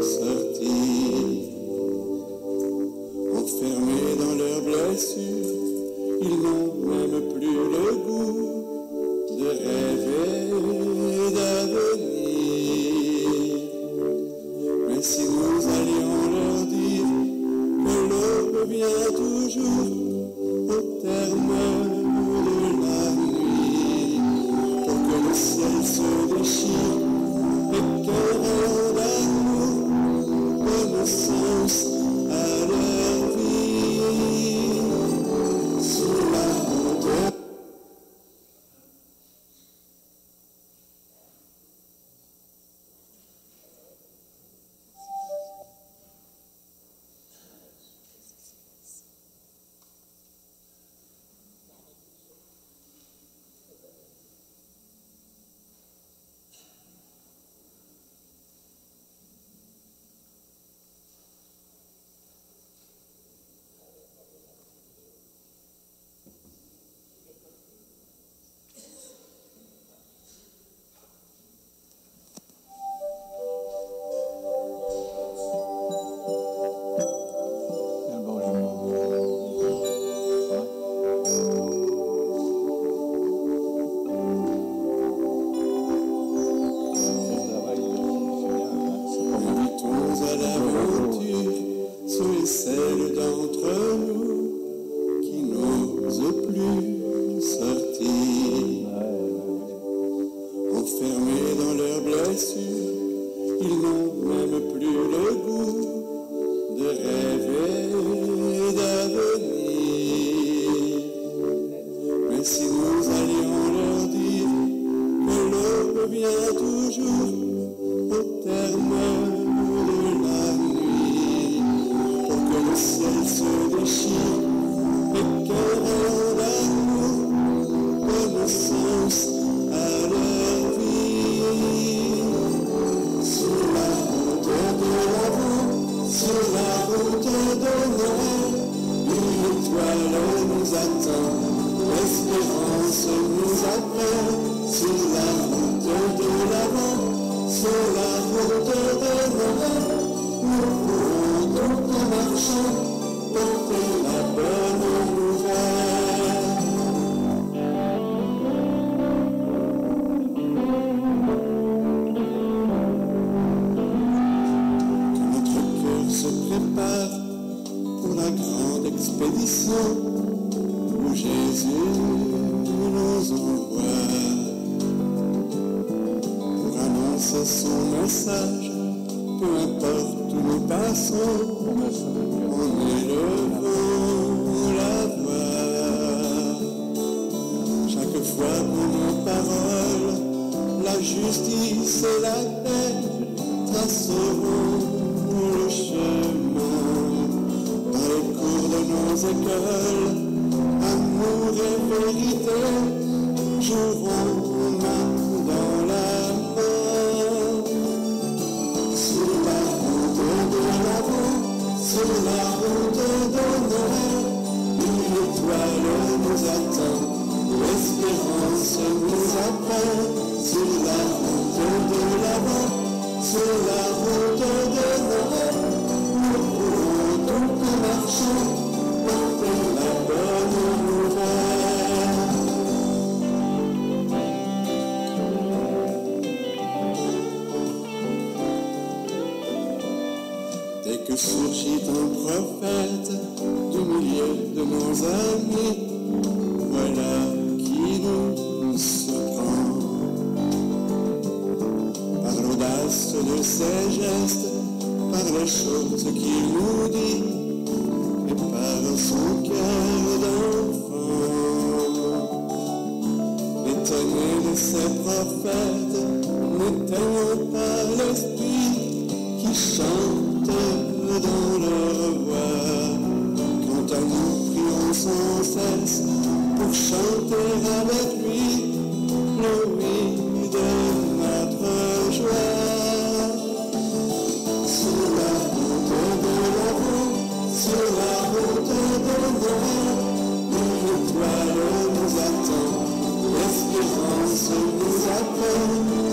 sortir. Enfermés dans leurs blessures, ils n'ont même plus le goût de rêver d'avenir. Mais si nous allions leur dire que l'aube vient toujours au terme de la nuit, pour que le ciel se déchire et qu'un rayon d'amour donne sens à leur vie. Sur la route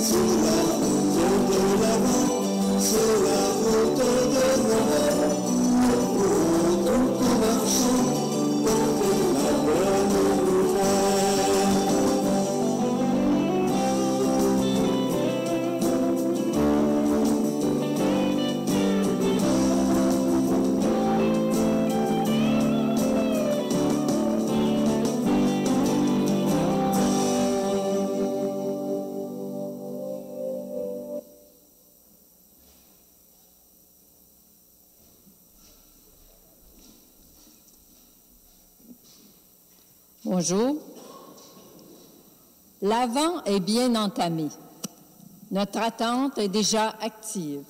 Sur la route de l'avant, sur la route Bonjour. L'Avent est bien entamé. Notre attente est déjà active.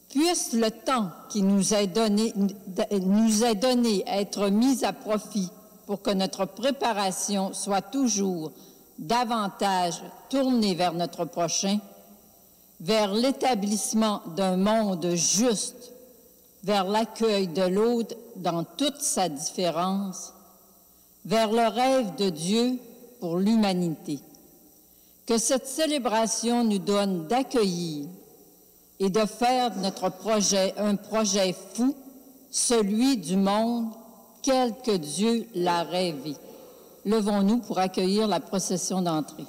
Puisse le temps qui nous est donné être mis à profit pour que notre préparation soit toujours davantage tournée vers notre prochain, vers l'établissement d'un monde juste, vers l'accueil de l'autre dans toute sa différence, vers le rêve de Dieu pour l'humanité. Que cette célébration nous donne d'accueillir et de faire de notre projet un projet fou, celui du monde tel que Dieu l'a rêvé. Levons-nous pour accueillir la procession d'entrée.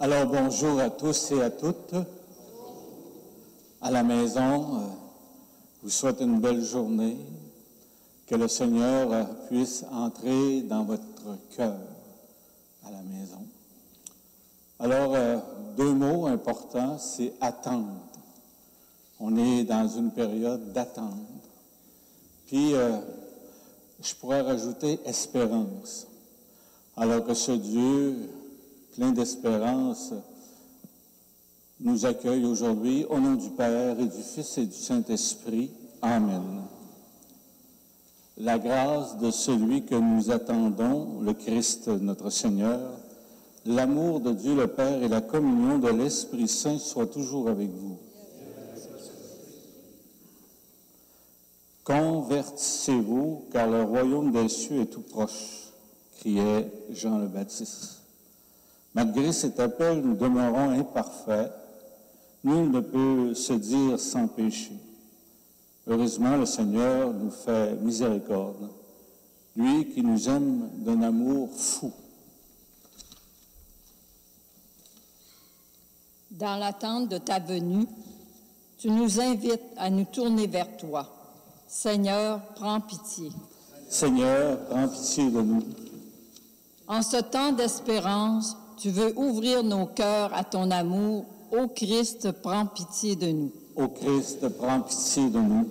Alors, bonjour à tous et à toutes. À la maison, je vous souhaite une belle journée. Que le Seigneur puisse entrer dans votre cœur à la maison. Alors, deux mots importants, c'est attendre. On est dans une période d'attente. Puis, je pourrais rajouter espérance. Alors que ce Dieu plein d'espérance, nous accueille aujourd'hui au nom du Père et du Fils et du Saint-Esprit. Amen. La grâce de celui que nous attendons, le Christ notre Seigneur, l'amour de Dieu le Père et la communion de l'Esprit Saint soient toujours avec vous. Convertissez-vous, car le royaume des cieux est tout proche, criait Jean le Baptiste. Malgré cet appel, nous demeurons imparfaits. Nul ne peut se dire sans péché. Heureusement, le Seigneur nous fait miséricorde, lui qui nous aime d'un amour fou. Dans l'attente de ta venue, tu nous invites à nous tourner vers toi. Seigneur, prends pitié. Seigneur, prends pitié de nous. En ce temps d'espérance, tu veux ouvrir nos cœurs à ton amour. Ô Christ, prends pitié de nous. Ô Christ, prends pitié de nous.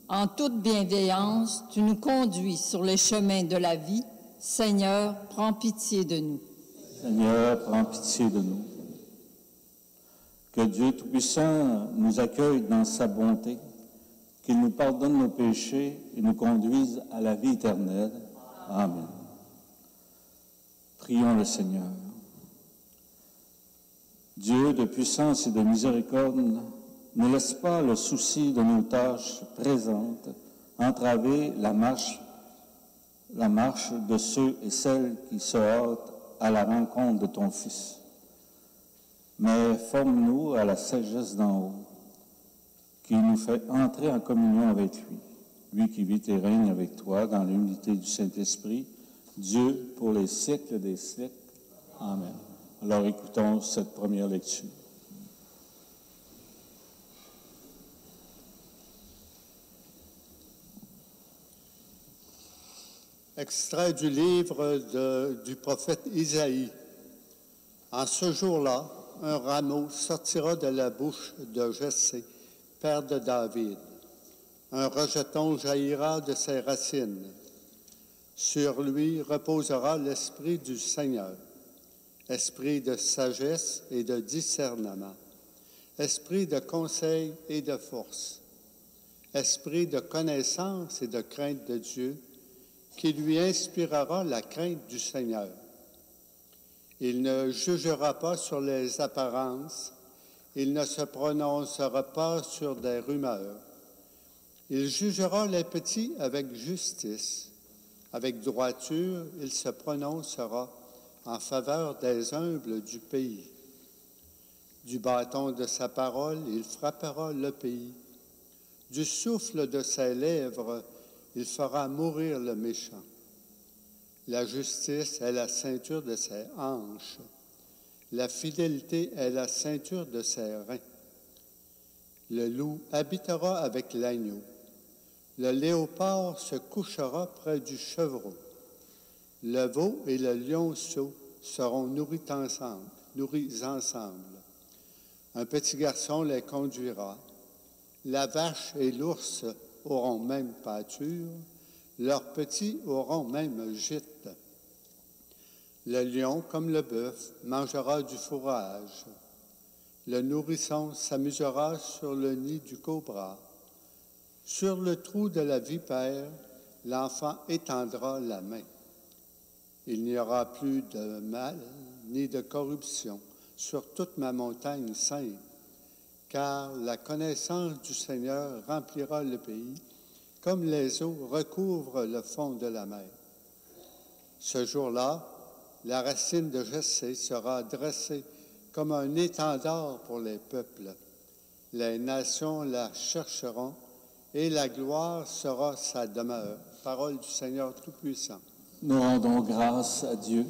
En toute bienveillance, tu nous conduis sur les chemins de la vie. Seigneur, prends pitié de nous. Seigneur, prends pitié de nous. Que Dieu Tout-Puissant nous accueille dans sa bonté, qu'il nous pardonne nos péchés et nous conduise à la vie éternelle. Amen. Prions le Seigneur. Dieu de puissance et de miséricorde, ne laisse pas le souci de nos tâches présentes entraver la marche de ceux et celles qui se hâtent à la rencontre de ton Fils. Mais forme-nous à la sagesse d'en haut, qui nous fait entrer en communion avec lui, lui qui vit et règne avec toi dans l'unité du Saint-Esprit, Dieu pour les siècles des siècles. Amen. Alors écoutons cette première lecture. Extrait du livre du prophète Isaïe. En ce jour-là, un rameau sortira de la bouche de Jessé, père de David. Un rejeton jaillira de ses racines. Sur lui reposera l'esprit du Seigneur, esprit de sagesse et de discernement, esprit de conseil et de force, esprit de connaissance et de crainte de Dieu, qui lui inspirera la crainte du Seigneur. Il ne jugera pas sur les apparences, il ne se prononcera pas sur des rumeurs. Il jugera les petits avec justice, avec droiture, il se prononcera en faveur des humbles du pays. Du bâton de sa parole, il frappera le pays. Du souffle de ses lèvres, il fera mourir le méchant. La justice est la ceinture de ses hanches. La fidélité est la ceinture de ses reins. Le loup habitera avec l'agneau. Le léopard se couchera près du chevreau. Le veau et le lionceau seront nourris ensemble. Un petit garçon les conduira. La vache et l'ours auront même pâture, leurs petits auront même gîte. Le lion, comme le bœuf, mangera du fourrage. Le nourrisson s'amusera sur le nid du cobra. Sur le trou de la vipère, l'enfant étendra la main. Il n'y aura plus de mal ni de corruption sur toute ma montagne sainte, car la connaissance du Seigneur remplira le pays, comme les eaux recouvrent le fond de la mer. Ce jour-là, la racine de Jessé sera dressée comme un étendard pour les peuples. Les nations la chercheront et la gloire sera sa demeure. Parole du Seigneur Tout-Puissant. Nous rendons grâce à Dieu.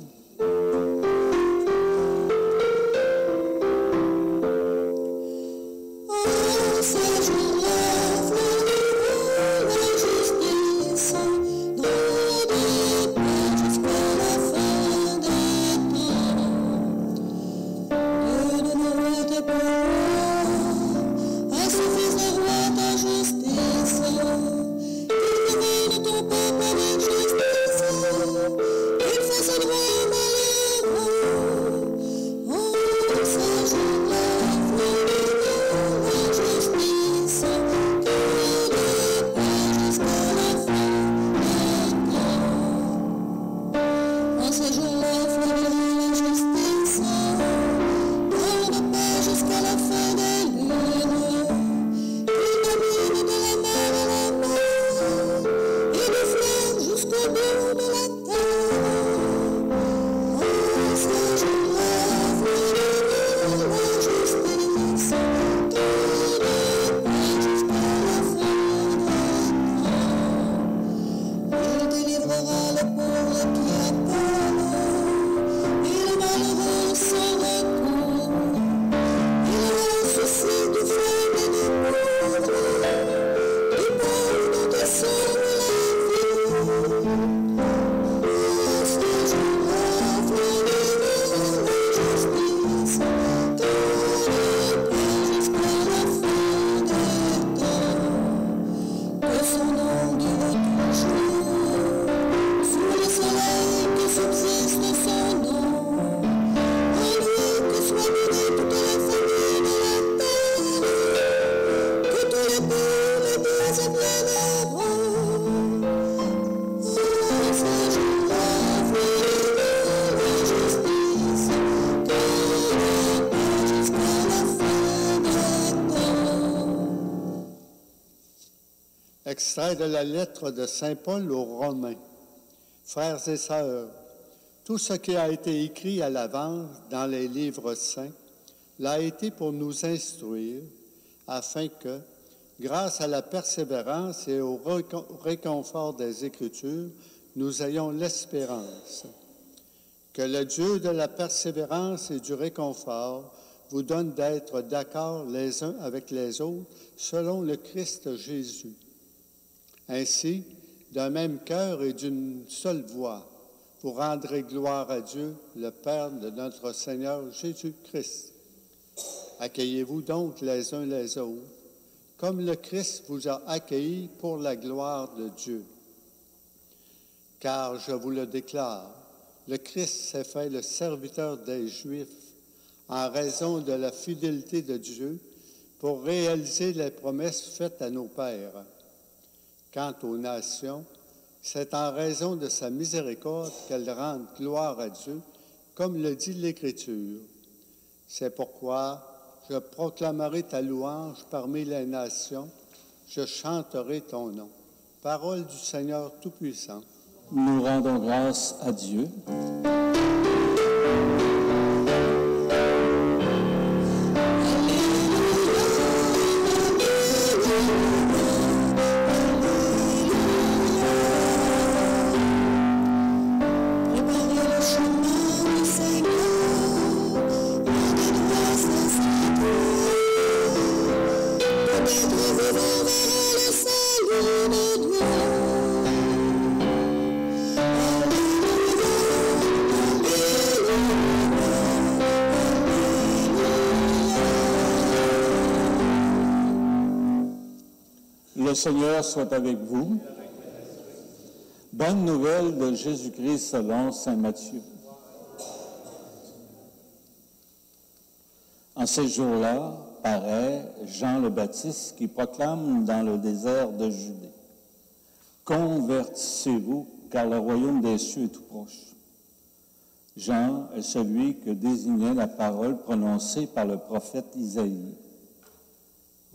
Extrait de la lettre de Saint Paul aux Romains. Frères et sœurs, tout ce qui a été écrit à l'avance dans les livres saints l'a été pour nous instruire, afin que, grâce à la persévérance et au réconfort des Écritures, nous ayons l'espérance. Que le Dieu de la persévérance et du réconfort vous donne d'être d'accord les uns avec les autres selon le Christ Jésus. Ainsi, d'un même cœur et d'une seule voix, vous rendrez gloire à Dieu, le Père de notre Seigneur Jésus-Christ. Accueillez-vous donc les uns les autres, comme le Christ vous a accueillis pour la gloire de Dieu. Car je vous le déclare, le Christ s'est fait le serviteur des Juifs en raison de la fidélité de Dieu pour réaliser les promesses faites à nos pères. Quant aux nations, c'est en raison de sa miséricorde qu'elles rendent gloire à Dieu, comme le dit l'Écriture. C'est pourquoi je proclamerai ta louange parmi les nations, je chanterai ton nom. Parole du Seigneur Tout-Puissant. Nous rendons grâce à Dieu. Le Seigneur soit avec vous. Bonne nouvelle de Jésus-Christ selon saint Matthieu. En ces jours-là, paraît Jean le Baptiste qui proclame dans le désert de Judée: Convertissez-vous, car le royaume des cieux est tout proche. Jean est celui que désignait la parole prononcée par le prophète Isaïe.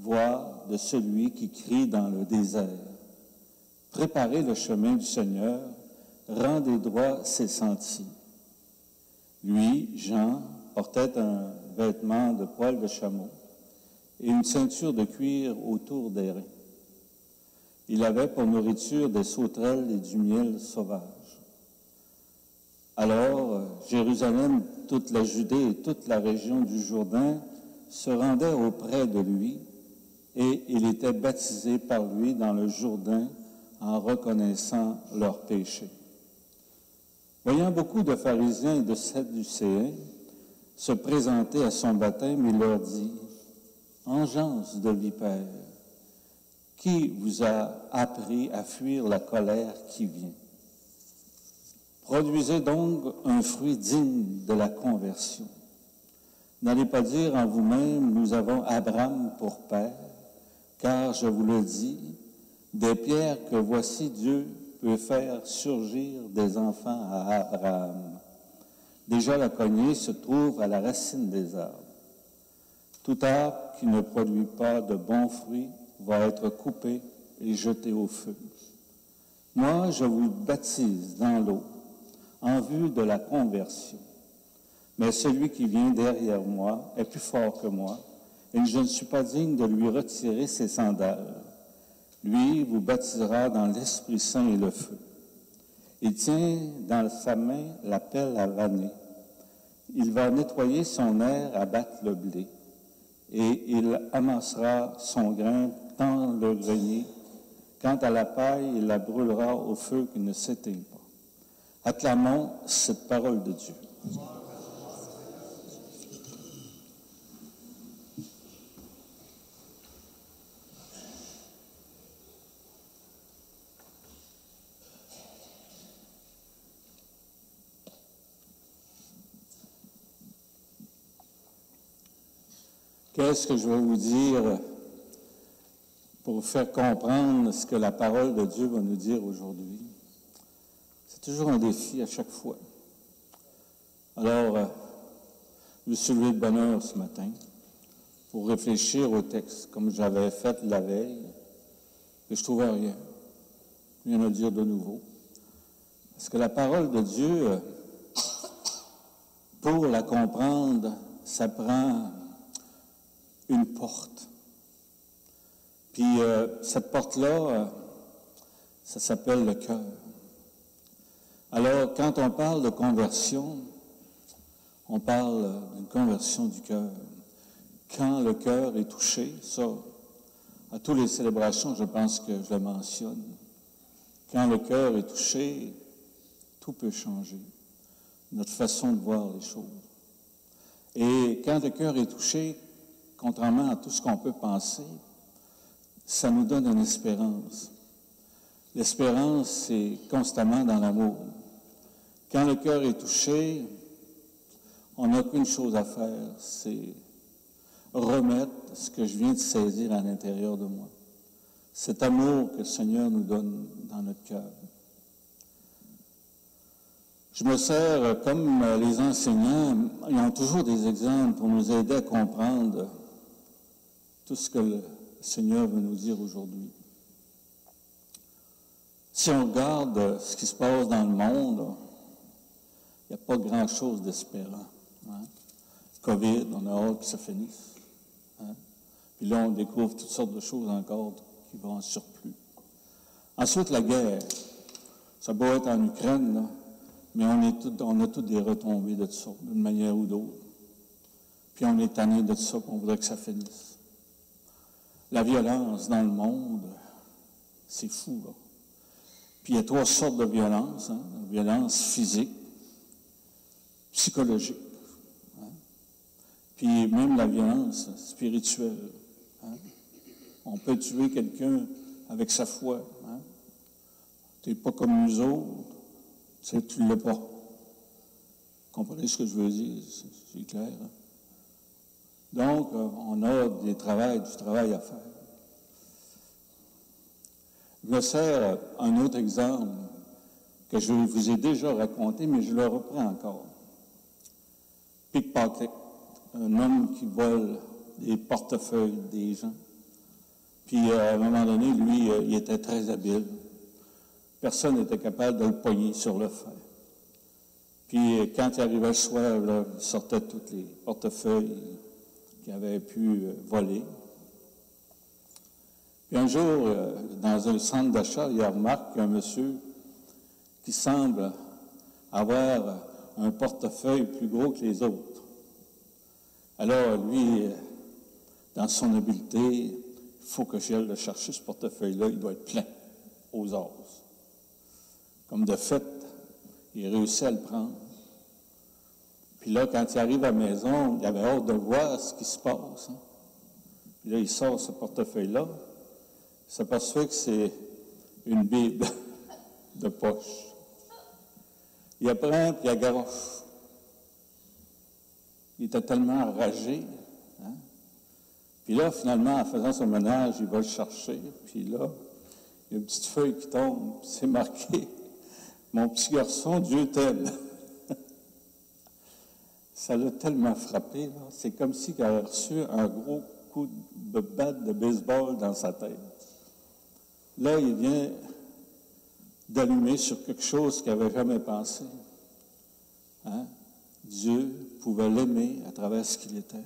Voix de celui qui crie dans le désert: Préparez le chemin du Seigneur, rendez droit ses sentiers. Lui, Jean, portait un vêtement de poil de chameau et une ceinture de cuir autour des reins. Il avait pour nourriture des sauterelles et du miel sauvage. Alors, Jérusalem, toute la Judée et toute la région du Jourdain se rendaient auprès de lui, et il était baptisé par lui dans le Jourdain en reconnaissant leurs péchés. Voyant beaucoup de pharisiens et de sadducéens se présenter à son baptême, il leur dit: Engeance de vipères, qui vous a appris à fuir la colère qui vient? Produisez donc un fruit digne de la conversion. N'allez pas dire en vous-même: Nous avons Abraham pour père, car je vous le dis, des pierres que voici Dieu peut faire surgir des enfants à Abraham. Déjà la cognée se trouve à la racine des arbres. Tout arbre qui ne produit pas de bons fruits va être coupé et jeté au feu. Moi, je vous baptise dans l'eau, en vue de la conversion. Mais celui qui vient derrière moi est plus fort que moi, et je ne suis pas digne de lui retirer ses sandales. Lui vous baptisera dans l'Esprit Saint et le feu. Il tient dans sa main la pelle à vanner. Il va nettoyer son aire à battre le blé, et il amassera son grain dans le grenier. Quant à la paille, il la brûlera au feu qui ne s'éteint pas. Acclamons cette parole de Dieu. Qu'est-ce que je vais vous dire pour vous faire comprendre ce que la parole de Dieu va nous dire aujourd'hui? C'est toujours un défi à chaque fois. Alors, je me suis levé de bonne heure ce matin pour réfléchir au texte, comme j'avais fait la veille. que je ne trouvais rien à dire de nouveau. Parce que la parole de Dieu, pour la comprendre, ça prend une porte. Puis cette porte-là, ça s'appelle le cœur. Alors, quand on parle de conversion, on parle d'une conversion du cœur. Quand le cœur est touché, ça, à toutes les célébrations, je pense que je le mentionne. Quand le cœur est touché, tout peut changer. Notre façon de voir les choses. Et quand le cœur est touché, contrairement à tout ce qu'on peut penser, ça nous donne une espérance. L'espérance, c'est constamment dans l'amour. Quand le cœur est touché, on n'a qu'une chose à faire, c'est remettre ce que je viens de saisir à l'intérieur de moi. Cet amour que le Seigneur nous donne dans notre cœur. Je me sers, comme les enseignants, ils ont toujours des exemples pour nous aider à comprendre tout ce que le Seigneur veut nous dire aujourd'hui. Si on regarde ce qui se passe dans le monde, il n'y a pas grand-chose d'espérant. Hein? COVID, on a hâte que ça finisse. Hein? Puis là, on découvre toutes sortes de choses encore qui vont en surplus. Ensuite, la guerre. Ça peut être en Ukraine, là, mais on a toutes des retombées de ça, d'une manière ou d'autre. Puis on est tanné de ça, qu'on voudrait que ça finisse. La violence dans le monde, c'est fou, là. Puis il y a 3 sortes de violence, hein? La violence physique, psychologique, hein? Puis même la violence spirituelle. Hein? On peut tuer quelqu'un avec sa foi. Hein? Tu n'es pas comme nous autres, tu ne l'as pas. Vous comprenez ce que je veux dire? C'est clair. Hein? Donc, on a du travail à faire. Je me sers un autre exemple que je vous ai déjà raconté, mais je le reprends encore. Pickpocket, un homme qui vole des portefeuilles des gens. Puis, à un moment donné, lui, il était très habile. Personne n'était capable de le pogner sur le fer. Puis, quand il arrivait le soir, là, il sortait tous les portefeuilles qu'il avait pu voler. Puis un jour, dans un centre d'achat, il remarque un monsieur qui semble avoir un portefeuille plus gros que les autres. Alors, lui, dans son habileté, il faut que j'aille le chercher, ce portefeuille-là, il doit être plein aux os. Comme de fait, il réussit à le prendre. Puis là, quand il arrive à la maison, il avait hâte de voir ce qui se passe. Hein. Puis là, il sort ce portefeuille-là. Il s'aperçoit que c'est une Bible de poche. Il la prend, puis il la garoche. Il était tellement enragé. Hein? Puis là, finalement, en faisant son ménage, il va le chercher. Puis là, il y a une petite feuille qui tombe, puis c'est marqué « Mon petit garçon, Dieu t'aime ». Ça l'a tellement frappé, là. C'est comme s'il avait reçu un gros coup de batte de baseball dans sa tête. Là, il vient d'allumer sur quelque chose qu'il n'avait jamais pensé. Hein? Dieu pouvait l'aimer à travers ce qu'il était.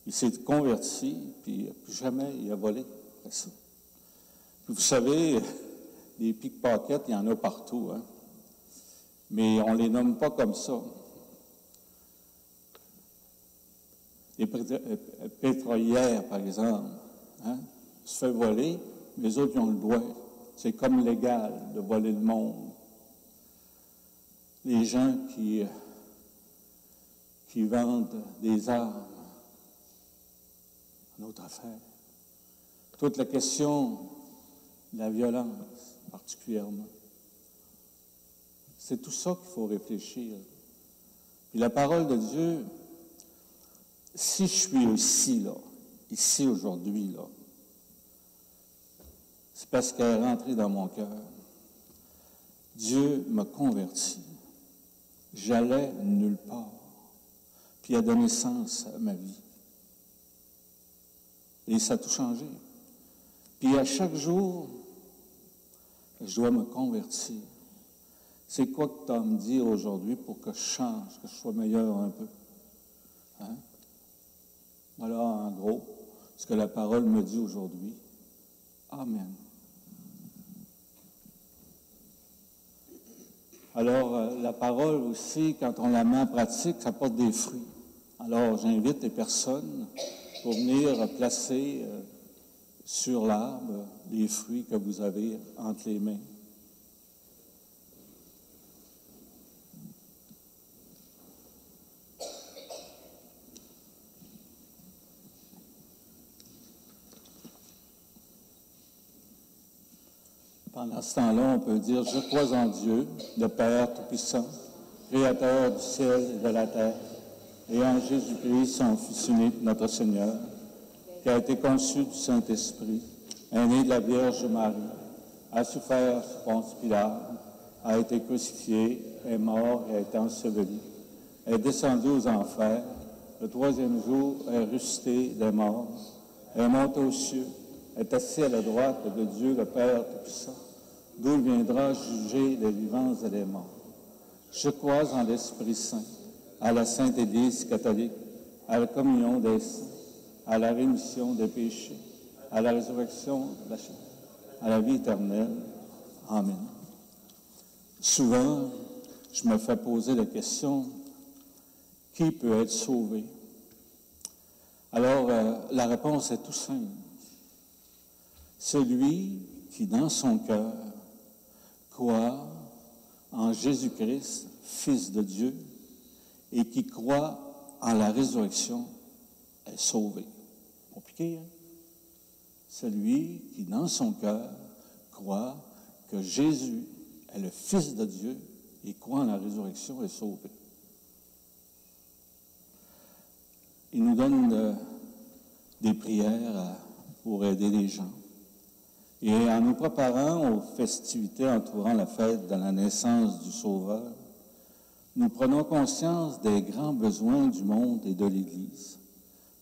Il s'est converti, puis plus jamais il a volé après ça. Puis vous savez, les pickpockets, il y en a partout, hein? Mais on ne les nomme pas comme ça. Les pétrolières, par exemple, hein, se fait voler, mais les autres, ils ont le droit. C'est comme légal de voler le monde. Les gens qui vendent des armes, une autre affaire. Toute la question de la violence, particulièrement. C'est tout ça qu'il faut réfléchir. Puis la parole de Dieu, si je suis ici aujourd'hui, là, c'est parce qu'elle est rentrée dans mon cœur. Dieu m'a converti. J'allais nulle part. Puis il a donné sens à ma vie. Et ça a tout changé. Puis à chaque jour, je dois me convertir. C'est quoi que tu as à me dire aujourd'hui pour que je change, que je sois meilleur un peu? Hein? Voilà, en gros, ce que la parole me dit aujourd'hui. Amen. Alors, la parole aussi, quand on la met en pratique, ça porte des fruits. Alors, j'invite les personnes pour venir placer sur l'arbre les fruits que vous avez entre les mains. Pendant ce temps-là, on peut dire « Je crois en Dieu, le Père Tout-Puissant, Créateur du ciel et de la terre, et en Jésus-Christ, son Fils unique, notre Seigneur, qui a été conçu du Saint-Esprit, est né de la Vierge Marie, a souffert sous Ponce Pilate, a été crucifié, est mort et a été enseveli, est descendu aux enfers, le troisième jour est ressuscité des morts, est monté aux cieux, est assis à la droite de Dieu, le Père Tout-Puissant, d'où il viendra juger les vivants et les morts. Je crois en l'Esprit Saint, à la Sainte Église catholique, à la communion des saints, à la rémission des péchés, à la résurrection de la chair, à la vie éternelle. Amen. Souvent, je me fais poser la question, qui peut être sauvé? Alors, la réponse est tout simple. Celui qui, dans son cœur, croit en Jésus-Christ, Fils de Dieu, et qui croit en la résurrection, est sauvé. Compliqué, hein? Celui qui, dans son cœur, croit que Jésus est le Fils de Dieu et croit en la résurrection est sauvé. Il nous donne des prières pour aider les gens. Et en nous préparant aux festivités entourant la fête de la naissance du Sauveur, nous prenons conscience des grands besoins du monde et de l'Église.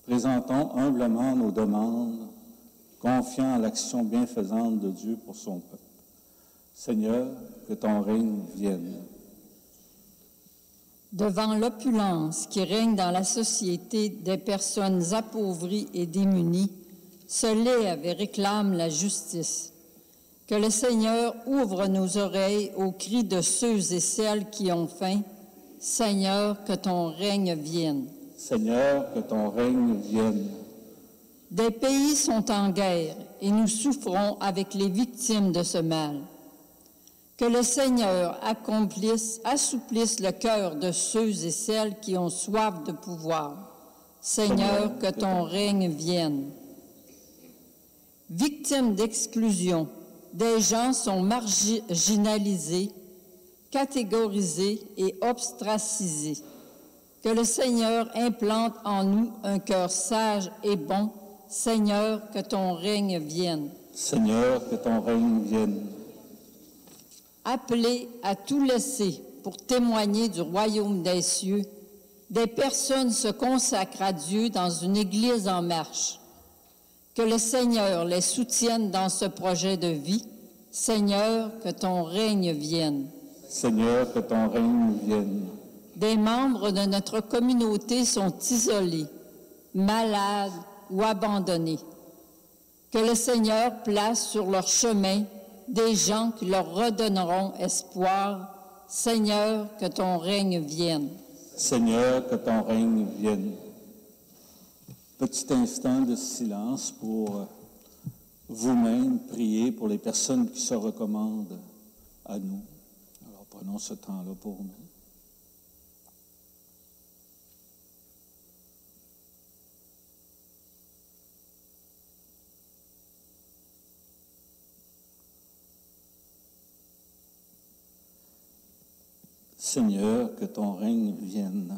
Présentons humblement nos demandes, confiant à l'action bienfaisante de Dieu pour son peuple. Seigneur, que ton règne vienne. Devant l'opulence qui règne dans la société des personnes appauvries et démunies, se lève et réclame la justice. Que le Seigneur ouvre nos oreilles aux cris de ceux et celles qui ont faim. Seigneur, que ton règne vienne. Seigneur, que ton règne vienne. Des pays sont en guerre et nous souffrons avec les victimes de ce mal. Que le Seigneur assouplisse le cœur de ceux et celles qui ont soif de pouvoir. Seigneur, que ton règne vienne. Victimes d'exclusion, des gens sont marginalisés, catégorisés et ostracisés. Que le Seigneur implante en nous un cœur sage et bon. Seigneur, que ton règne vienne. Seigneur, que ton règne vienne. Appelés à tout laisser pour témoigner du royaume des cieux, des personnes se consacrent à Dieu dans une Église en marche. Que le Seigneur les soutienne dans ce projet de vie. Seigneur, que ton règne vienne. Seigneur, que ton règne vienne. Des membres de notre communauté sont isolés, malades ou abandonnés. Que le Seigneur place sur leur chemin des gens qui leur redonneront espoir. Seigneur, que ton règne vienne. Seigneur, que ton règne vienne. Petit instant de silence pour vous-même prier pour les personnes qui se recommandent à nous. Alors prenons ce temps-là pour nous. Seigneur, que ton règne vienne.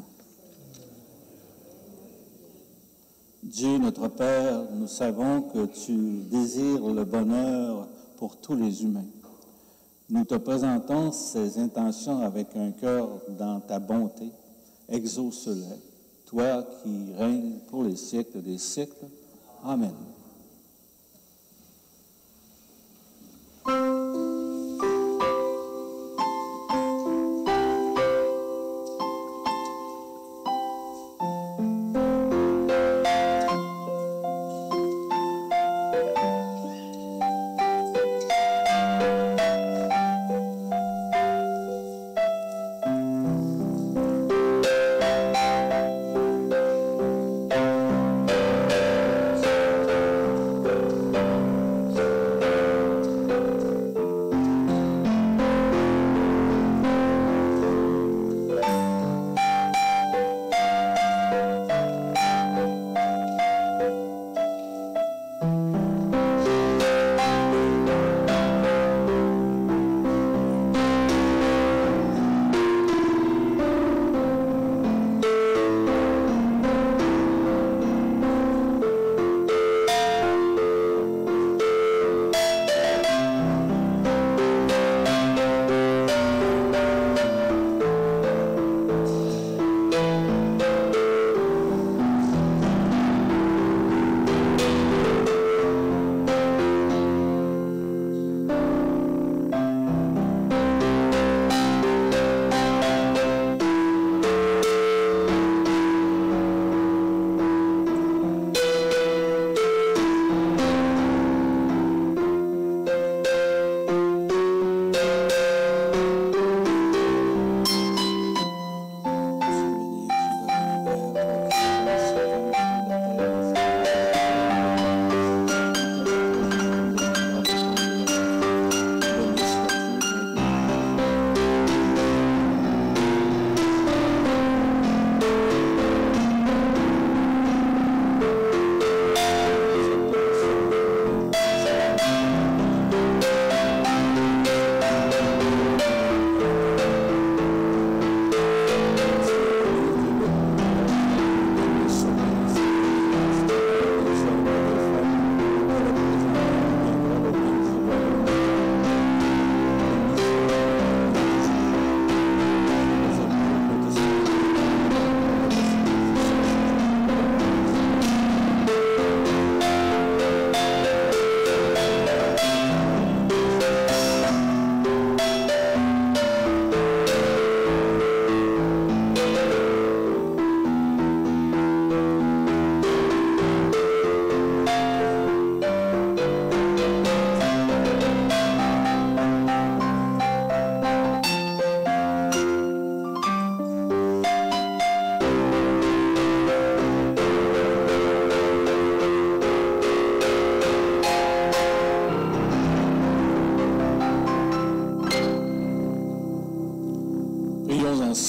Dieu, notre Père, nous savons que tu désires le bonheur pour tous les humains. Nous te présentons ces intentions avec un cœur dans ta bonté. Exauce-les, toi qui règnes pour les siècles des siècles. Amen.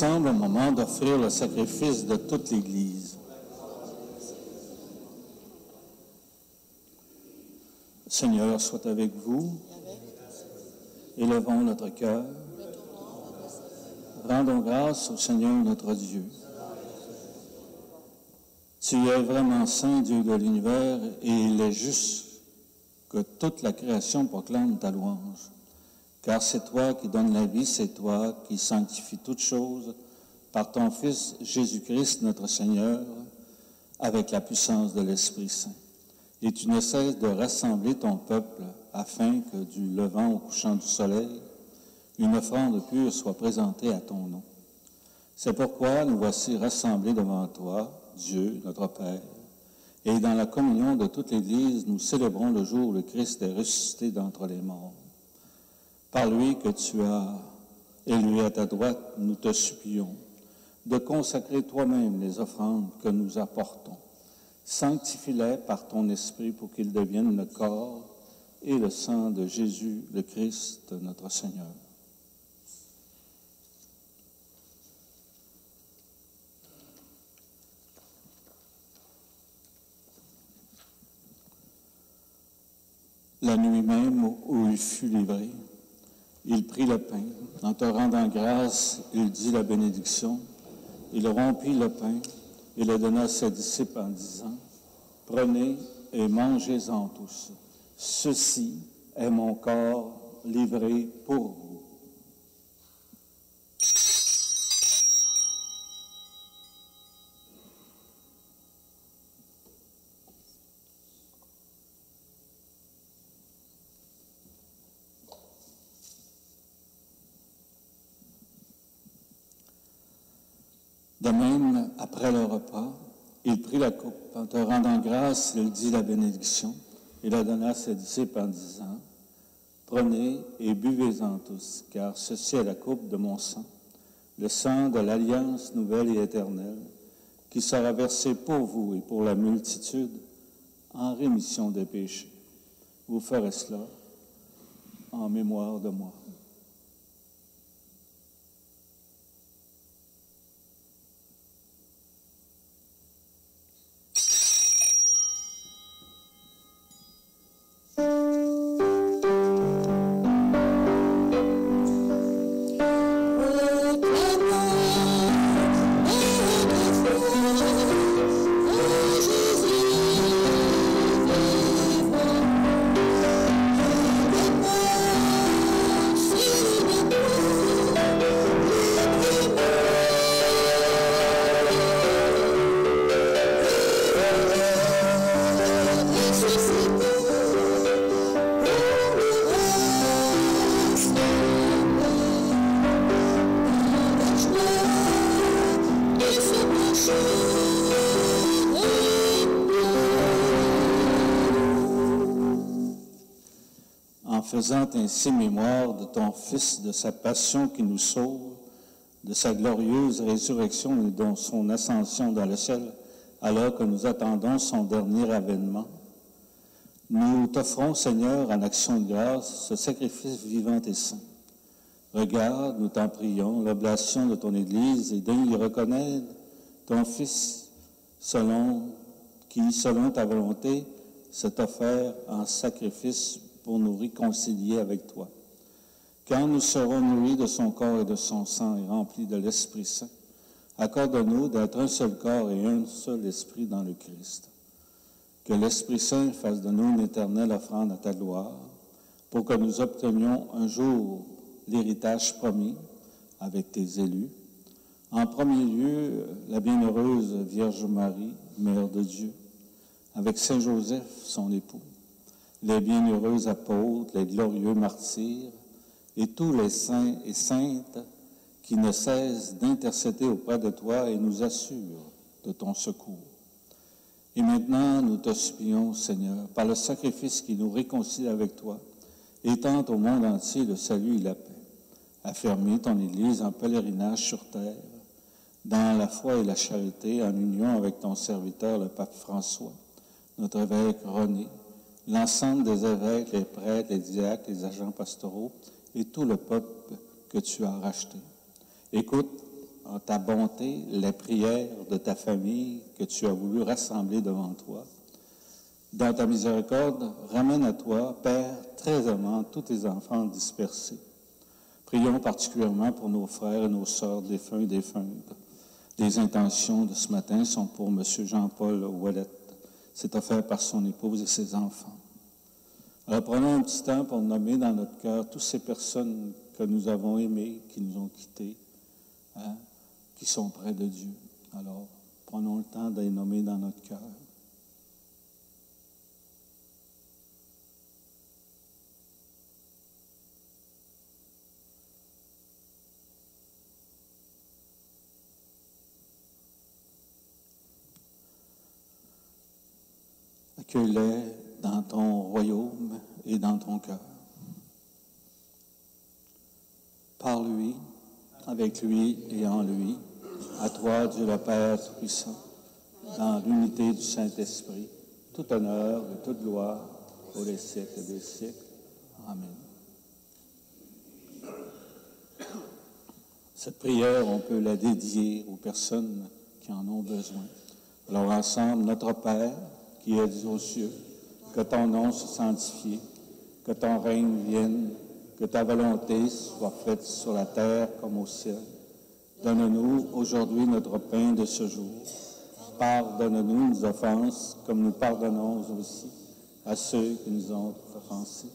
ensemble au moment d'offrir le sacrifice de toute l'Église. Seigneur, soit avec vous. Élevons notre cœur. Rendons grâce au Seigneur notre Dieu. Tu es vraiment saint, Dieu de l'univers, et il est juste que toute la création proclame ta louange. Car c'est toi qui donnes la vie, c'est toi qui sanctifies toutes choses par ton Fils Jésus-Christ, notre Seigneur, avec la puissance de l'Esprit Saint. Et tu ne cesses de rassembler ton peuple afin que du levant au couchant du soleil, une offrande pure soit présentée à ton nom. C'est pourquoi nous voici rassemblés devant toi, Dieu, notre Père, et dans la communion de toute l'Église, nous célébrons le jour où le Christ est ressuscité d'entre les morts. Par lui que tu as élevé à ta droite, nous te supplions de consacrer toi-même les offrandes que nous apportons. Sanctifie-les par ton Esprit pour qu'ils deviennent le corps et le sang de Jésus, le Christ, notre Seigneur. La nuit même où il fut livré, il prit le pain. En te rendant grâce, il dit la bénédiction. Il rompit le pain et le donna à ses disciples en disant, « Prenez et mangez-en tous. Ceci est mon corps livré pour vous. » De même, après le repas, il prit la coupe. En te rendant grâce, il dit la bénédiction. Il la donna à ses disciples en disant, « Prenez et buvez-en tous, car ceci est la coupe de mon sang, le sang de l'alliance nouvelle et éternelle, qui sera versé pour vous et pour la multitude en rémission des péchés. Vous ferez cela en mémoire de moi. » Faisant ainsi mémoire de ton Fils, de sa passion qui nous sauve, de sa glorieuse résurrection et de son ascension dans le ciel, alors que nous attendons son dernier avènement. Nous t'offrons, Seigneur, en action de grâce, ce sacrifice vivant et saint. Regarde, nous t'en prions, l'oblation de ton Église et daigne y reconnaître ton Fils, qui, selon ta volonté, s'est offert en sacrifice pour nous réconcilier avec toi. Quand nous serons nourris de son corps et de son sang et remplis de l'Esprit Saint, accorde-nous d'être un seul corps et un seul esprit dans le Christ. Que l'Esprit Saint fasse de nous une éternelle offrande à ta gloire, pour que nous obtenions un jour l'héritage promis avec tes élus. En premier lieu, la bienheureuse Vierge Marie, Mère de Dieu, avec Saint Joseph, son époux, les bienheureux apôtres, les glorieux martyrs, et tous les saints et saintes qui ne cessent d'intercéder auprès de toi et nous assurent de ton secours. Et maintenant, nous te supplions, Seigneur, par le sacrifice qui nous réconcilie avec toi, étends au monde entier le salut et la paix. Affermis ton Église en pèlerinage sur terre, dans la foi et la charité, en union avec ton serviteur, le pape François, notre évêque René, l'ensemble des évêques, les prêtres, les diacres, les agents pastoraux et tout le peuple que tu as racheté. Écoute en ta bonté, les prières de ta famille que tu as voulu rassembler devant toi. Dans ta miséricorde, ramène à toi, Père, très aimant, tous tes enfants dispersés. Prions particulièrement pour nos frères et nos sœurs défunts et défuntes. Les intentions de ce matin sont pour M. Jean-Paul Ouellet. C'est offert par son épouse et ses enfants. Alors prenons un petit temps pour nommer dans notre cœur toutes ces personnes que nous avons aimées, qui nous ont quittés, hein, qui sont près de Dieu. Alors, prenons le temps de les nommer dans notre cœur. Accueille-les dans ton royaume et dans ton cœur. Par lui, avec lui et en lui, à toi, Dieu le Père Tout-Puissant, dans l'unité du Saint-Esprit, tout honneur et toute gloire pour les siècles des siècles. Amen. Cette prière, on peut la dédier aux personnes qui en ont besoin. Alors ensemble, notre Père, qui es aux cieux, que ton nom soit sanctifié, que ton règne vienne, que ta volonté soit faite sur la terre comme au ciel. Donne-nous aujourd'hui notre pain de ce jour. Pardonne-nous nos offenses, comme nous pardonnons aussi à ceux qui nous ont offensés.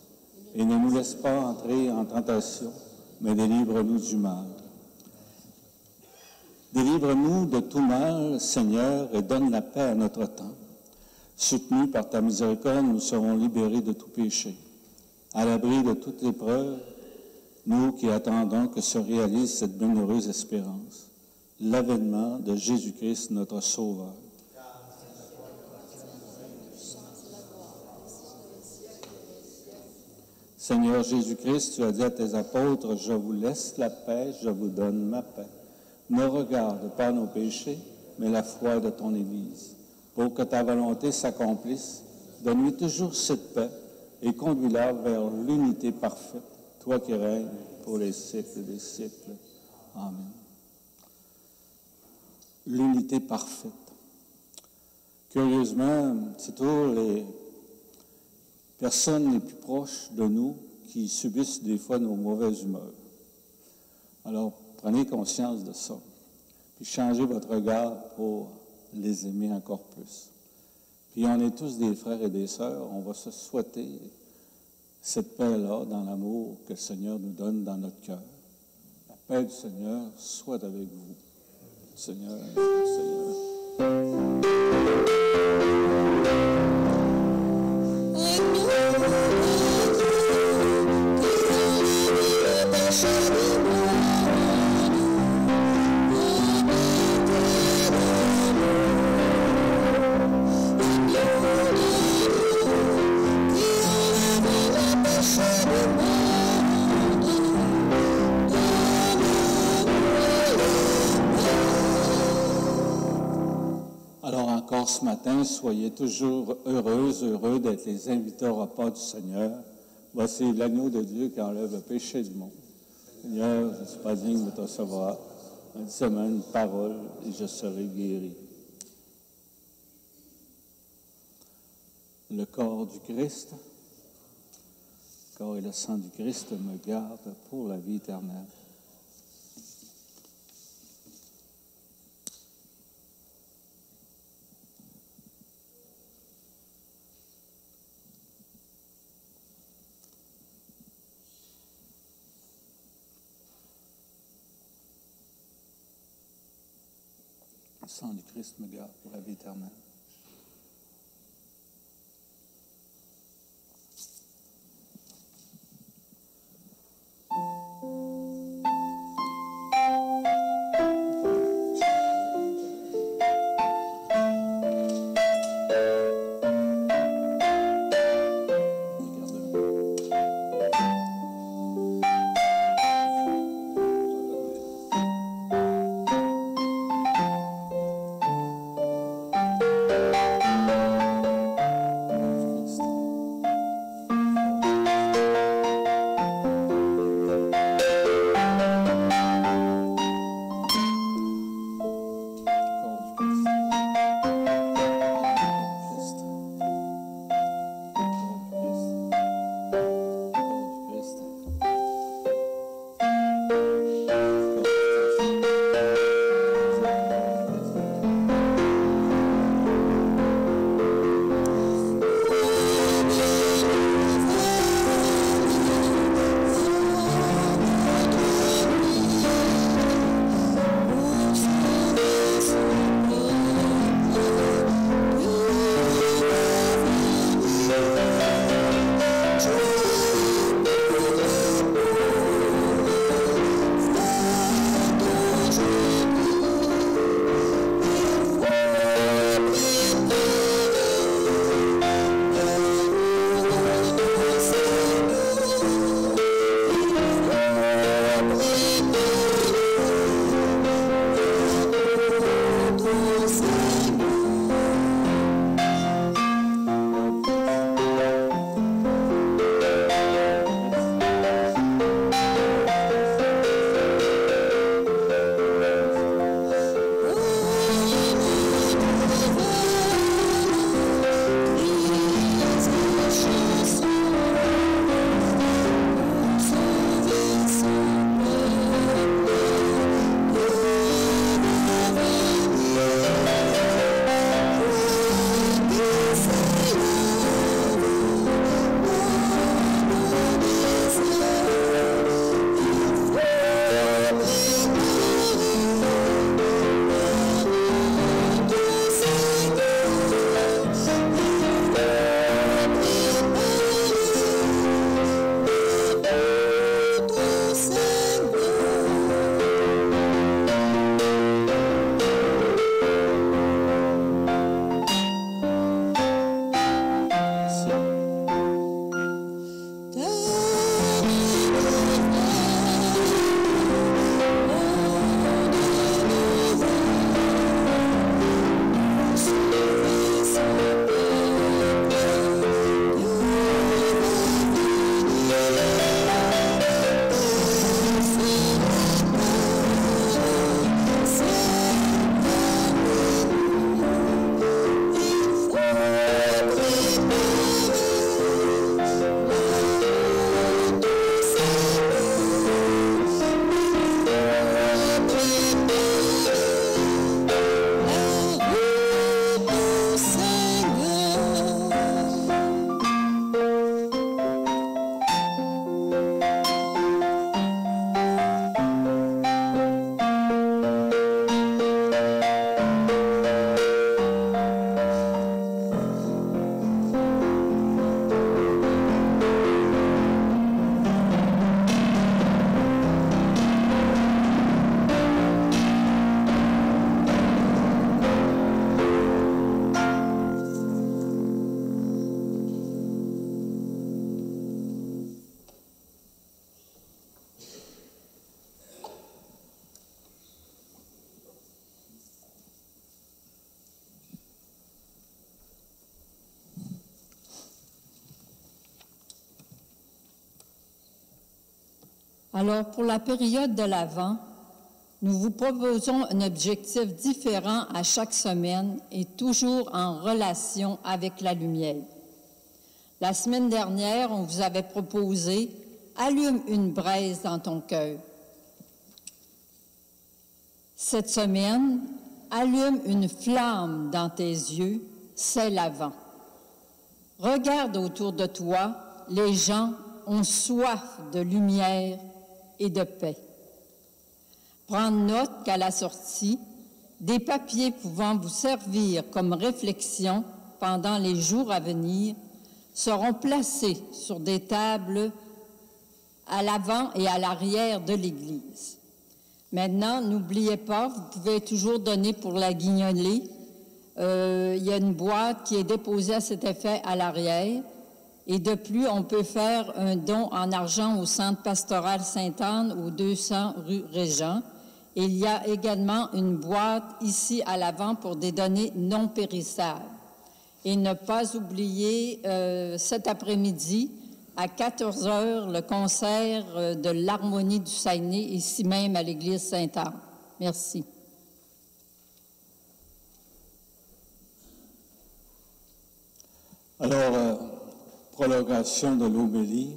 Et ne nous laisse pas entrer en tentation, mais délivre-nous du mal. Délivre-nous de tout mal, Seigneur, et donne la paix à notre temps. Soutenus par ta miséricorde, nous serons libérés de tout péché. À l'abri de toute épreuve, nous qui attendons que se réalise cette bienheureuse espérance, l'avènement de Jésus-Christ, notre Sauveur. Seigneur Jésus-Christ, tu as dit à tes apôtres, « Je vous laisse la paix, je vous donne ma paix. Ne regarde pas nos péchés, mais la foi de ton Église. Pour que ta volonté s'accomplisse, donne-lui toujours cette paix et conduis-la vers l'unité parfaite, toi qui règnes pour les siècles des siècles. Amen. L'unité parfaite. Curieusement, c'est toujours les personnes les plus proches de nous qui subissent des fois nos mauvaises humeurs. Alors, prenez conscience de ça, puis changez votre regard pour les aimer encore plus. Puis on est tous des frères et des sœurs, on va se souhaiter cette paix-là dans l'amour que le Seigneur nous donne dans notre cœur. La paix du Seigneur soit avec vous. Seigneur. Alors encore ce matin, soyez toujours heureux d'être les invités au repas du Seigneur. Voici l'agneau de Dieu qui enlève le péché du monde. Seigneur, je ne suis pas digne de te recevoir. Dis-moi une parole et je serai guéri. Le corps du Christ, le corps et le sang du Christ me gardent pour la vie éternelle. Le sang du Christ me garde pour la vie éternelle. Alors, pour la période de l'Avent, nous vous proposons un objectif différent à chaque semaine et toujours en relation avec la lumière. La semaine dernière, on vous avait proposé « Allume une braise dans ton cœur ». Cette semaine, « Allume une flamme dans tes yeux », c'est l'Avent. Regarde autour de toi, les gens ont soif de lumière et de paix. Prendre note qu'à la sortie, des papiers pouvant vous servir comme réflexion pendant les jours à venir seront placés sur des tables à l'avant et à l'arrière de l'Église. Maintenant, n'oubliez pas, vous pouvez toujours donner pour la guignolée. Il y a une boîte qui est déposée à cet effet à l'arrière. Et de plus, on peut faire un don en argent au Centre pastoral Sainte-Anne, au 200 rue Régent. Et il y a également une boîte ici à l'avant pour des données non périssables. Et ne pas oublier, cet après-midi, à 14 heures, le concert de l'Harmonie du Saguenay, ici même à l'église Sainte-Anne. Merci. Alors, prolongation de l'homélie.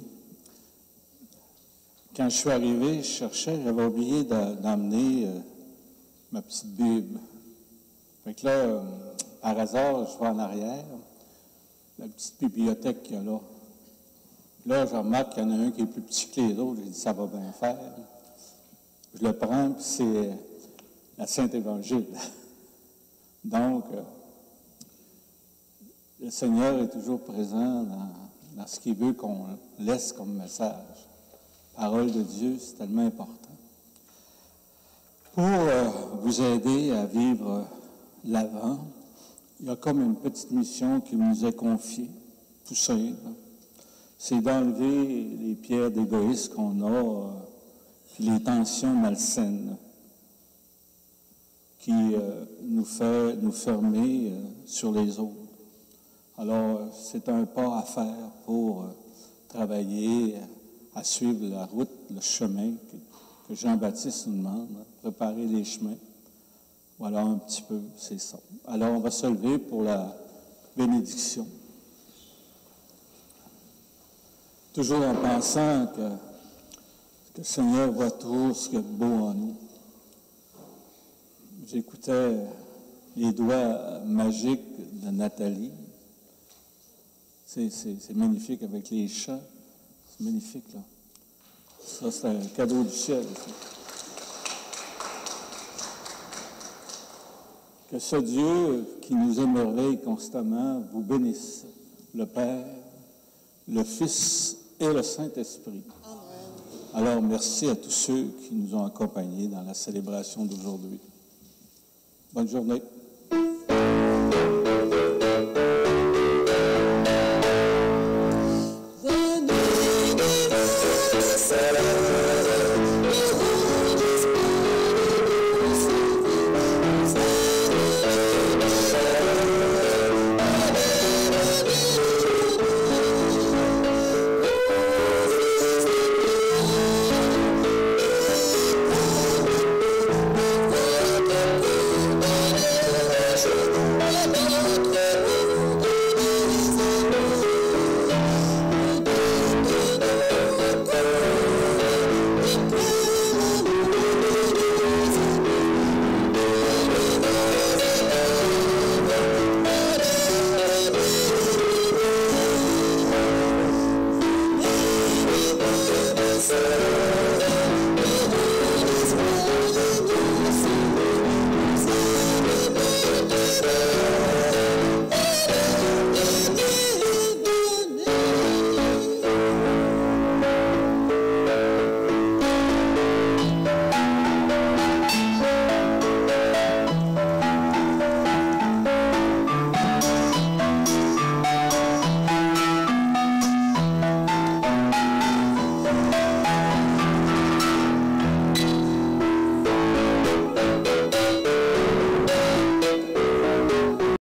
Quand je suis arrivé, je cherchais, j'avais oublié d'emmener ma petite Bible. Fait que là, par hasard, je vais en arrière, la petite bibliothèque qu'il y a là. Là, je remarque qu'il y en a un qui est plus petit que les autres. J'ai dit, ça va bien faire. Je le prends, puis c'est la Saint-Évangile. Donc, le Seigneur est toujours présent dans ce qu'il veut qu'on laisse comme message. Parole de Dieu, c'est tellement important. Pour vous aider à vivre l'Avent, il y a comme une petite mission qui nous est confiée, tout simple. C'est d'enlever les pierres d'égoïsme qu'on a, puis les tensions malsaines qui nous fait nous fermer sur les autres. Alors, c'est un pas à faire pour travailler à suivre la route, le chemin que Jean-Baptiste nous demande, préparer les chemins. Voilà un petit peu, c'est ça. Alors, on va se lever pour la bénédiction. Toujours en pensant que le Seigneur voit tout ce qu'il y a de beau en nous. J'écoutais les doigts magiques de Nathalie. C'est magnifique avec les chants. C'est magnifique, là. Ça, c'est un cadeau du ciel. Ça. Que ce Dieu qui nous émerveille constamment vous bénisse, le Père, le Fils et le Saint-Esprit. Alors, merci à tous ceux qui nous ont accompagnés dans la célébration d'aujourd'hui. Bonne journée.